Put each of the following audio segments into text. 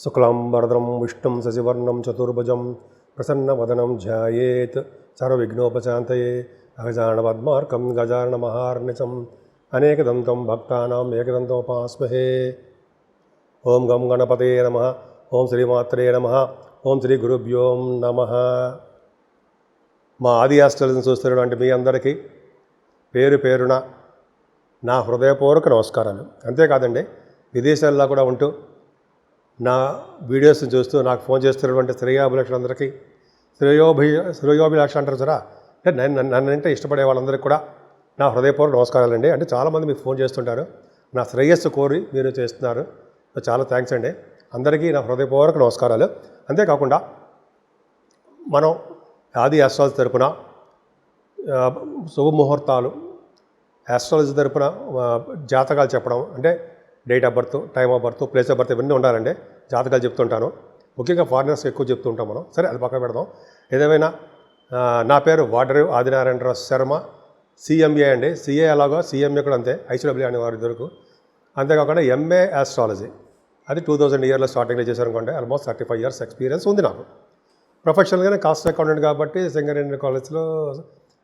శుక్లాంబరధరం విష్ణుం శశివర్ణం చతుర్భుజం ప్రసన్నవదనం ధ్యాయేత్ సర్వవిఘ్నోపశాంతయే అగజానపద్మార్కం గజాననమహార్నిశం అనేకదంతం భక్తానాం ఏకదంతోపాస్మహే. ఓం గం గణపతే నమః. ఓం శ్రీమాత్రే నమః. ఓం శ్రీ గురుభ్యో నమః. మా ఆది ఆస్ట్రాలజీని చూస్తున్నటువంటి మీ అందరికీ పేరు పేరున నా హృదయపూర్వక నమస్కారాలు. అంతేకాదండి, విదేశాల్లో కూడా ఉంటూ నా వీడియోస్ని చూస్తూ నాకు ఫోన్ చేస్తున్నటువంటి శ్రేయోభిలాషులందరికీ శ్రేయోభిలాష అంటారు సరా, అంటే నన్నంటే ఇష్టపడే వాళ్ళందరికీ కూడా నా హృదయపూర్వక నమస్కారాలండి. అంటే చాలామంది మీకు ఫోన్ చేస్తుంటారు, నా శ్రేయస్సు కోరి మీరు చేస్తున్నారు. చాలా థ్యాంక్స్ అండి. అందరికీ నా హృదయపూర్వక నమస్కారాలు. అంతేకాకుండా మనం ఆది ఆస్ట్రాలజీ తరపున శుభముహూర్తాలు, ఆస్ట్రాలజీ తరపున జాతకాలు చెప్పడం, అంటే date of birth, time of birth, place of birth ఇవన్నీ ఉండాలండి. జాతకాలు చెప్తుంటాను. ముఖ్యంగా ఫారినర్స్ ఎక్కువ చెప్తుంటాం మనం. సరే, అది పక్కన పెడదాం. ఏదేమైనా నా పేరు వాడరేవు ఆదినారాయణరావు శర్మ, సిఎంఏ అండి. సిఏ అలాగా సిఎంఏ కూడా అంతే, ఐసీడబ్ల్యూ అనే వారి దొరకు. అంతేకాకుండా ఎంఏ ఆస్ట్రాలజీ, అది 2000 ఇయర్లో స్టార్టింగ్లో చేశాను అనుకోండి. ఆల్మోస్ట్ 35 years ఎక్స్పీరియన్స్ ఉంది నాకు. ప్రొఫెషనల్గానే కాస్ట్ అకౌంటెంట్ కాబట్టి సింగరేణి కాలేజ్లో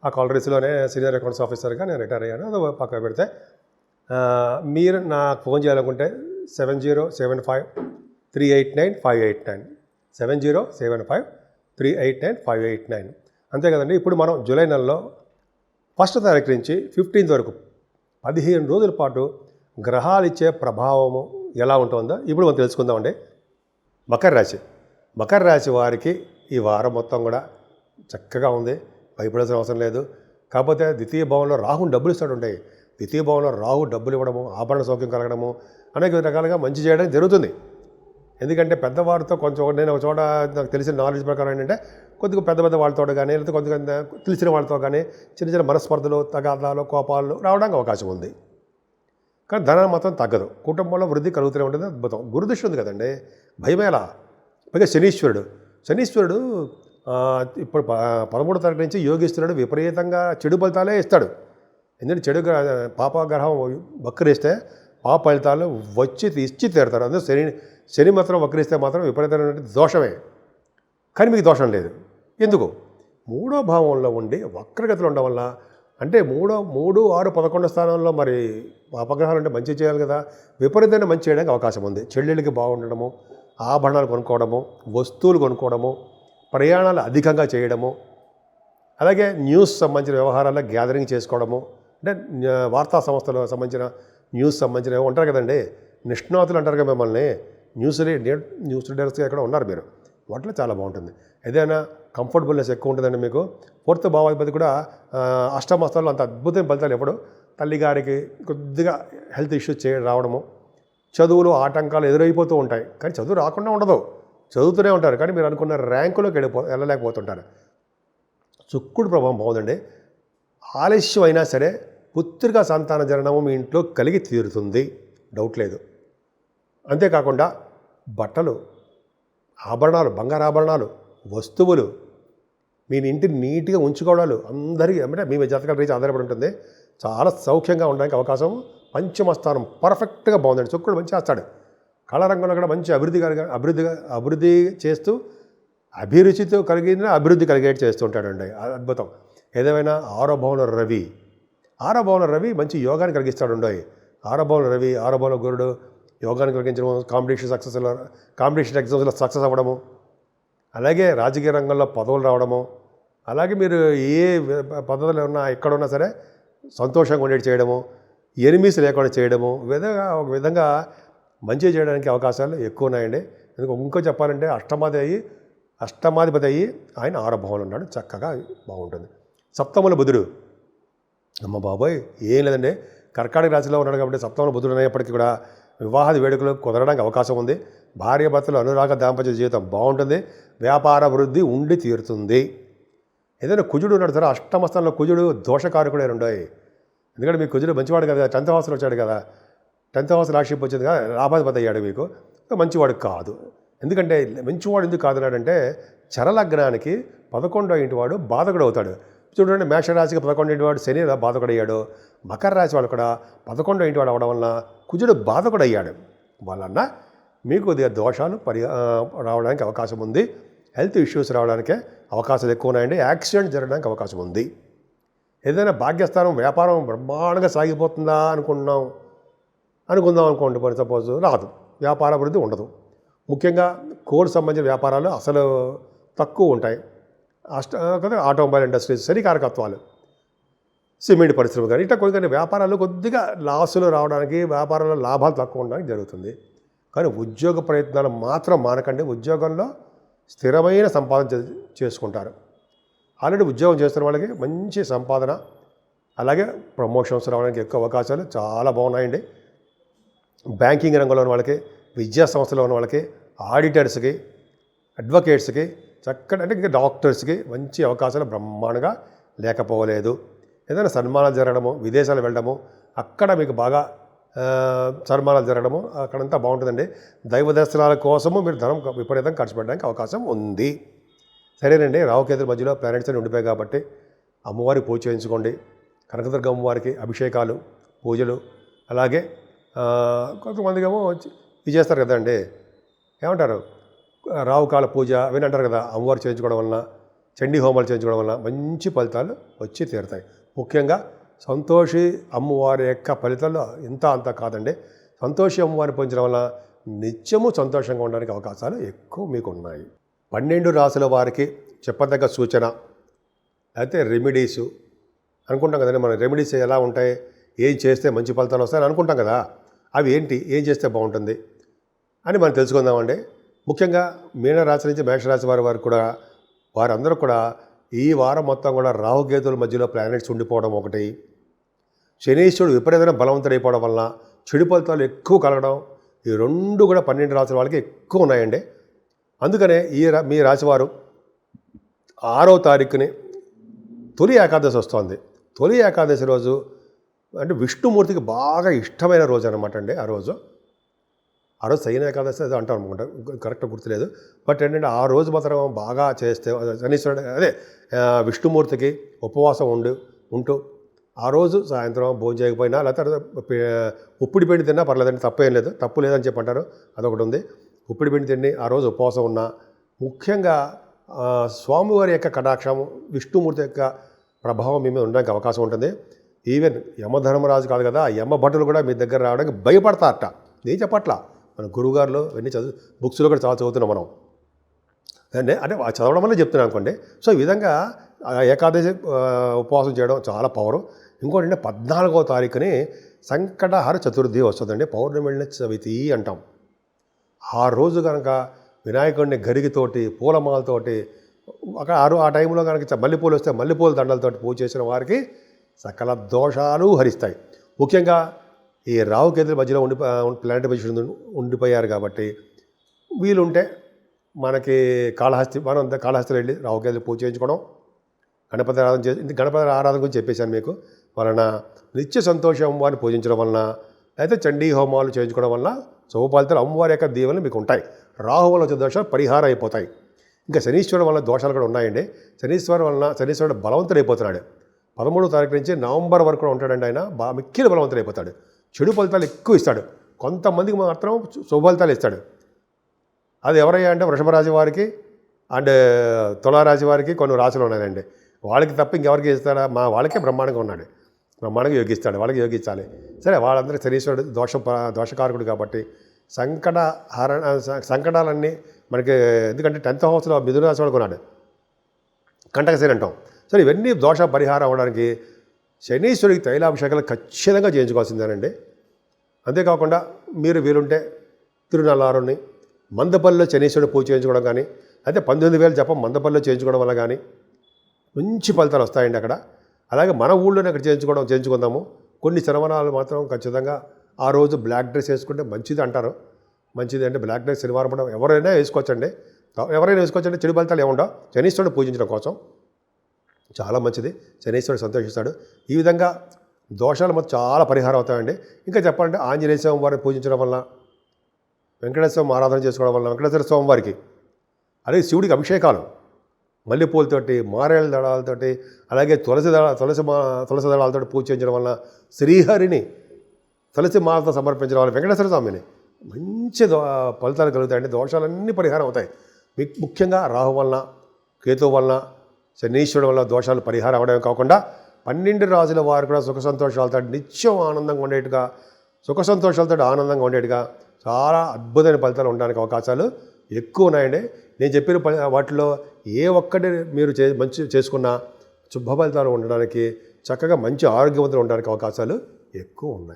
ఆ కాలరీస్లోనే సీనియర్ అకౌంట్స్ ఆఫీసర్గా నేను రిటైర్ అయ్యాను. అది పక్కన పెడితే మీరు నాకు ఫోన్ చేయాలనుకుంటే 7075389589 7075389589. అంతే కదండి. ఇప్పుడు మనం జూలై నెలలో 1వ తారీఖు నుంచి 15th వరకు 15 రోజుల పాటు గ్రహాలు ఇచ్చే ప్రభావము ఎలా ఉంటుందో ఇప్పుడు మనం తెలుసుకుందామండి. మకర రాశి వారికి ఈ వారం మొత్తం కూడా చక్కగా ఉంది, భయపడాల్సిన అవసరం లేదు. కాకపోతే ద్వితీయ భావంలో రాహు డబ్బులు ఇస్తాడుంటాయి. ద్వితీయ భావంలో రాహు డబ్బులు ఇవ్వడము, ఆభరణ సౌఖ్యం కలగడము, అనేక రకాలుగా మంచి చేయడం జరుగుతుంది. ఎందుకంటే పెద్దవారితో కొంచెం, నేను ఒక చోట నాకు తెలిసిన నాలెడ్జ్ ప్రకారం ఏంటంటే కొద్దిగా పెద్ద వాళ్ళతో కానీ, లేకపోతే కొద్దిగా తెలిసిన వాళ్ళతో కానీ చిన్న చిన్న మనస్పర్ధలు, తగాదాలు, కోపాలు రావడానికి అవకాశం ఉంది. కానీ ధనం మాత్రం తగ్గదు. కుటుంబంలో వృద్ధి కలుగుతూనే ఉంటుంది. అద్భుతం. గురుదృష్టి ఉంది కదండి, భయమేలా. పైగా శనీశ్వరుడు ఇప్పుడు 13వ తారీఖు నుంచి యోగిస్తున్నాడు. విపరీతంగా చెడు ఫలితాలే ఇస్తాడు. ఎందుకంటే చెడు పాపగ్రహం వక్రిస్తే పాప ఫలితాలు ఇచ్చి తీరుతారు. అందుకే శని మాత్రం వక్రిస్తే మాత్రం విపరీతమైన దోషమే. కానీ మీకు దోషం లేదు. ఎందుకు? 3వ భావంలో ఉండి వక్రగతిలో ఉండడం వల్ల, అంటే 3, 6, 11 స్థానంలో మరి పాపగ్రహాలు అంటే మంచి చేయాలి కదా, విపరీతంగా మంచి చేయడానికి అవకాశం ఉంది. చెల్లెళ్ళకి బాగుండడము, ఆభరణాలు కొనుక్కోవడము, వస్తువులు కొనుక్కోవడము, ప్రయాణాలు అధికంగా చేయడము, అలాగే న్యూస్ సంబంధించిన వ్యవహారాల్లో గ్యాదరింగ్ చేసుకోవడము, అంటే వార్తా సంస్థలకు సంబంధించిన న్యూస్ సంబంధించిన ఉంటారు కదండి, నిష్ణాతులు అంటారు కదా మిమ్మల్ని, న్యూస్ రీడర్స్గా ఎక్కడ ఉన్నారు మీరు, వాటిలో చాలా బాగుంటుంది. ఏదైనా కంఫర్టబుల్నెస్ ఎక్కువ ఉంటుందండి మీకు. 4th భావాధిపతి కూడా అష్టమస్థానంలో అంత అద్భుతమైన ఫలితాలు ఎప్పుడు తల్లిగారికి కొద్దిగా హెల్త్ ఇష్యూస్ రావడము, చదువులో ఆటంకాలు ఎదురైపోతూ ఉంటాయి. కానీ చదువు రాకుండా ఉండదు, చదువుతూనే ఉంటారు. కానీ మీరు అనుకున్న ర్యాంకులోకి వెళ్ళలేకపోతుంటారు. శుక్రుడు ప్రభావం బాగుందండి. ఆలస్యం అయినా సరే పుత్రికా సంతాన జననము మీ ఇంట్లో కలిగి తీరుతుంది, డౌట్ లేదు. అంతేకాకుండా బట్టలు, ఆభరణాలు, బంగారు ఆభరణాలు, వస్తువులు, మీ ఇంటిని నీట్గా ఉంచుకోవడాలు అందరికీ అంటే మీ జాతకాల రీతి ఆధారపడి ఉంటుంది. చాలా సౌఖ్యంగా ఉండడానికి అవకాశం. పంచమస్థానం పర్ఫెక్ట్గా బాగుందండి. శుక్రుడు మంచి చేస్తాడు. కళారంగంలో కూడా మంచి అభివృద్ధి చేస్తూ అభిరుచితో కలిగిన అభివృద్ధి కలిగేట్ చేస్తుంటాడండి. అద్భుతం. ఏదేమైనా 6వ భావంలో రవి మంచి యోగాన్ని కలిగిస్తాడు. 6వ భావంలో గురుడు యోగాన్ని కలిగించడం, కాంపిటీషన్ ఎగ్జామ్స్లో సక్సెస్ అవ్వడము, అలాగే రాజకీయ రంగంలో పదవులు రావడము, అలాగే మీరు ఏ పద్ధతిలో ఉన్నా ఎక్కడున్నా సరే సంతోషంగా ఉండేది చేయడము, ఎనిమీస్ లేకుండా చేయడము, ఒక విధంగా మంచి చేయడానికి అవకాశాలు ఎక్కువ ఉన్నాయండి. ఎందుకు ఇంకో చెప్పాలంటే అష్టమాధిపతి అయ్యి ఆయన 6వ భావంలో ఉన్నాడు. చక్కగా బాగుంటుంది. 7వ బుధుడు, అమ్మ బాబోయ్ ఏం లేదండి, కర్కాటక రాశిలో ఉన్నాడు కాబట్టి 7వ బుధుడు అనేప్పటికీ కూడా వివాహాది వేడుకలు కుదరడానికి అవకాశం ఉంది. భార్యాభర్తలు అనురాగ దాంపత్య జీవితం బాగుంటుంది. వ్యాపార వృద్ధి ఉండి తీరుతుంది. ఏదైనా కుజుడు ఉన్నాడు సరే, అష్టమ స్థానంలో కుజుడు దోషకారకుడే ఉంటాయి. ఎందుకంటే మీకు కుజుడు మంచివాడు కదా, 10th హౌస్లో వచ్చాడు కదా, 10th హౌస్ రాశిప్ వచ్చింది కదా, లాభాధిపతి అయ్యాడు. మీకు మంచివాడు కాదు. ఎందుకంటే మంచివాడు ఎందుకు కాదన్నాడంటే చరలగ్నానికి 11వ ఇంటి వాడు బాధకుడు అవుతాడు. చూడండి, మేషరాశికి 11వ ఇంటి వాడు శని బాధకుడయ్యాడు. మకర రాశి వాడు కూడా 11వ ఇంటి వాడు అవడం వలన కుజుడు బాధకుడయ్యాడు. వలన మీకు కొద్దిగా దోషాలు రావడానికి అవకాశం ఉంది. హెల్త్ ఇష్యూస్ రావడానికే అవకాశాలు ఎక్కువ ఉన్నాయండి. యాక్సిడెంట్ జరగడానికి అవకాశం ఉంది. ఏదైనా భాగ్యస్థానం వ్యాపారం బ్రహ్మాండంగా సాగిపోతుందా అనుకుందాం అనుకోండి, ఫర్ సపోజ్ రాదు, వ్యాపార అభివృద్ధి ఉండదు. ముఖ్యంగా కోల్ సంబంధించిన వ్యాపారాలు అసలు తక్కువ ఉంటాయి. ఆటోమొబైల్ ఇండస్ట్రీస్, సరికారకత్వాలు, సిమెంట్ పరిశ్రమ కానీ ఇట్లా కొన్ని వ్యాపారాలు కొద్దిగా లాసులు రావడానికి, వ్యాపారంలో లాభాలు తక్కువ ఉండడానికి జరుగుతుంది. కానీ ఉద్యోగ ప్రయత్నాలు మాత్రం మానకండి. ఉద్యోగంలో స్థిరమైన సంపాదన చేసుకుంటారు. ఆల్రెడీ ఉద్యోగం చేస్తున్న వాళ్ళకి మంచి సంపాదన, అలాగే ప్రమోషన్స్ రావడానికి ఎక్కువ అవకాశాలు చాలా బాగున్నాయండి. బ్యాంకింగ్ రంగంలో ఉన్న వాళ్ళకి, విద్యా సంస్థలో ఉన్న వాళ్ళకి, ఆడిటర్స్కి, అడ్వకేట్స్కి, చక్కటి అంటే ఇంకా డాక్టర్స్కి మంచి అవకాశాలు బ్రహ్మాండంగా లేకపోలేదు. ఏదైనా సన్మానాలు జరగడము, విదేశాలు వెళ్ళడము, అక్కడ మీకు బాగా సన్మానాలు జరగడము, అక్కడంతా బాగుంటుందండి. దైవ దర్శనాల కోసము మీరు ధనం విపరీతంగా ఖర్చు పెట్టడానికి అవకాశం ఉంది. సరేనండి, రావుకేతుల మధ్యలో ప్లానెట్స్ అని ఉండిపోయాయి కాబట్టి అమ్మవారికి పూజ చేయించుకోండి. కనకదుర్గ అమ్మవారికి అభిషేకాలు, పూజలు, అలాగే కొంతమందికి ఏమో ఇది చేస్తారు కదండి, ఏమంటారు, రావుకాల పూజ అవన్నీ అంటారు కదా, అమ్మవారు చేయించుకోవడం వలన, చండీ హోమాలు చేయించుకోవడం వలన మంచి ఫలితాలు వచ్చి తీరుతాయి. ముఖ్యంగా సంతోషి అమ్మవారి యొక్క ఫలితాలు ఇంత అంత కాదండి. సంతోషి అమ్మవారిని పూజించడం వల్ల నిత్యము సంతోషంగా ఉండడానికి అవకాశాలు ఎక్కువ మీకు ఉన్నాయి. 12 రాశుల వారికి చెప్పదగ్గ సూచన అయితే రెమెడీసు అనుకుంటాం కదండి. మన రెమెడీస్ ఎలా ఉంటాయి, ఏం చేస్తే మంచి ఫలితాలు వస్తాయని అనుకుంటాం కదా, అవి ఏంటి, ఏం చేస్తే బాగుంటుంది అని మనం తెలుసుకుందామండి. ముఖ్యంగా మీనరాశి నుంచి మేషరాశి వారికి కూడా, వారందరూ కూడా ఈ వారం మొత్తం కూడా రాహుకేతుల మధ్యలో ప్లానెట్స్ ఉండిపోవడం ఒకటి, శనీశ్వరుడు విపరీతమైన బలవంతుడైపోవడం వలన చెడు ఫలితాలు ఎక్కువ కలగడం, ఈ రెండు కూడా 12 రాశుల వాళ్ళకి ఎక్కువ ఉన్నాయండి. అందుకనే మీ రాశివారు 6వ తారీఖుని తొలి ఏకాదశి వస్తుంది. తొలి ఏకాదశి రోజు అంటే విష్ణుమూర్తికి బాగా ఇష్టమైన రోజు అనమాట అండి. ఆ రోజు శయన ఏకాదశి అది అంటారు అనుకుంటా, కరెక్ట్గా గుర్తులేదు. బట్ ఏంటంటే ఆ రోజు మాత్రం బాగా చేస్తే శనీశ్వరుడు విష్ణుమూర్తికి ఉపవాసం ఉంటూ ఆ రోజు సాయంత్రం భోజనం చేయకపోయినా, లేకపోతే ఉప్పిడి పిండి తిన్నా పర్లేదండి, తప్పేం లేదు, తప్పు లేదని చెప్పి అంటారు, అదొకటి ఉంది. ఉప్పిడి పిండి తిని ఆ రోజు ఉపవాసం ఉన్నా, ముఖ్యంగా స్వామివారి యొక్క కటాక్షం, విష్ణుమూర్తి యొక్క ప్రభావం మీ మీద ఉండడానికి అవకాశం ఉంటుంది. ఈవెన్ యమధర్మరాజు కాదు కదా, యమ భటులు కూడా మీ దగ్గర రావడానికి భయపడతారట. నేను చెప్పట్లా, మన గురువుగారులు ఇవన్నీ బుక్స్లో కూడా చాలా చదువుతున్నాం మనం, అంటే చదవడం వల్ల చెప్తున్నాను అనుకోండి. సో ఈ విధంగా ఏకాదశి ఉపవాసం చేయడం చాలా పవరు. ఇంకోటి అంటే 14వ తారీఖుని సంకటహర చతుర్థి వస్తుందండి, పౌర్ణమి చవితి అంటాం. ఆ రోజు కనుక వినాయకుడిని గరిగితోటి, పూలమాలతోటి, ఆ టైంలో కనుక మల్లెపూలు వస్తే మల్లెపూల దండలతోటి పూజ చేసిన వారికి సకల దోషాలు హరిస్తాయి. ముఖ్యంగా ఈ రాహుకేతుల మధ్యలో ప్లానెట్ పొజిషన్ ఉండిపోయారు కాబట్టి వీలుంటే మనకి కాళహస్తిలో వెళ్ళి రాహుకేతులు పూజ చేయించుకోవడం, గణపతి ఆరాధన గురించి చెప్పేశాను మీకు. వలన నిత్య సంతోషం అమ్మవారిని పూజించడం వలన, అయితే చండీ హోమాలు చేయించుకోవడం వలన శుభ ఫలితాలు అమ్మవారి యొక్క దీవెనలు మీకు ఉంటాయి. రాహు వల్ల వచ్చే దోషాలు పరిహారం అయిపోతాయి. ఇంకా శనీశ్వరుడు వల్ల దోషాలు కూడా ఉన్నాయండి. శనీశ్వరుడు బలవంతుడైపోతున్నాడు. 13వ తారీఖు నుంచి నవంబర్ వరకు కూడా ఉంటాడండి. ఆయన మిక్కిలి బలవంతుడైపోతాడు. చెడు ఫలితాలు ఎక్కువ ఇస్తాడు, కొంతమందికి మాత్రం శుభ ఫలితాలు ఇస్తాడు. అది ఎవరయ్యా అంటే వృషభ రాశి వారికి అండ్ తులారాశి వారికి కొన్ని రాశులు ఉన్నాయండి. వాళ్ళకి తప్ప ఇంకెవరికి ఇస్తాడా, వాళ్ళకే బ్రహ్మాండంగా ఉన్నాడు, బ్రహ్మాండంగా యోగిస్తాడు, వాళ్ళకి యోగించాలి. సరే, వాళ్ళందరికీ శనీశ్వరుడు దోషకారకుడు కాబట్టి సంకటాలన్నీ మనకి, ఎందుకంటే 10th హౌస్లో మిథున రాశి వాడు కొన్నాడు, కంటకశని అంటాం. సరే, ఇవన్నీ దోష పరిహారం అవ్వడానికి శనీశ్వరుడికి తైలాభిషేకాలు ఖచ్చితంగా చేయించుకోవాల్సిందేనండి. అంతేకాకుండా మీరు వీలుంటే తిరునల్లారుని మందపల్లిలో శనీశ్వరుడు పూజ చేయించుకోవడం కానీ, అయితే 19,000 జపం మందపల్లిలో చేయించుకోవడం వల్ల కానీ మంచి ఫలితాలు వస్తాయండి అక్కడ. అలాగే మన ఊళ్ళోనే అక్కడ చేయించుకుందాము. కొన్ని శ్రవణాలు మాత్రం ఖచ్చితంగా ఆ రోజు బ్లాక్ డ్రెస్ వేసుకుంటే మంచిది అంటారు. మంచిది అంటే బ్లాక్ డ్రెస్ శనివారం పడడం ఎవరైనా వేసుకోవచ్చండి, చెడు ఫలితాలు ఏముండవు. శనీశ్వరుడు పూజించడం కోసం చాలా మంచిది, శనీశ్వరుడు సంతోషిస్తాడు. ఈ విధంగా దోషాలు మొత్తం చాలా పరిహారం అవుతాయండి. ఇంకా చెప్పాలంటే ఆంజనేయ స్వామి వారిని పూజించడం వల్ల, వెంకటేశ్వర స్వామి ఆరాధన చేసుకోవడం వల్ల, వెంకటేశ్వర స్వామి వారికి, అలాగే శివుడికి అభిషేకాలు మల్లెపూలతోటి, మారేళ్ళ దళాలతోటి, అలాగే తులసి దళాలతో పూజ చేయించడం వల్ల, శ్రీహరిని తులసి మాలతో సమర్పించడం వల్ల, వెంకటేశ్వర స్వామిని మంచి ఫలితాలు కలుగుతాయండి. దోషాలన్నీ పరిహారం అవుతాయి. మీకు ముఖ్యంగా రాహు వలన, కేతు వలన, శనీశ్వరుడు వల్ల దోషాలు పరిహారం అవడమే కాకుండా 12 రాజుల వారు కూడా సుఖ సంతోషాలతో నిత్యం ఆనందంగా ఉండేట్టుగా, సుఖ సంతోషాలతో ఆనందంగా ఉండేట్టుగా చాలా అద్భుతమైన ఫలితాలు ఉండడానికి అవకాశాలు ఎక్కువ ఉన్నాయండి. నేను చెప్పిన వాటిలో ఏ ఒక్కటి మీరు మంచి చేసుకున్నా శుభ ఫలితాలు ఉండడానికి, చక్కగా మంచి ఆరోగ్యవంతులు ఉండడానికి అవకాశాలు ఎక్కువ ఉన్నాయి.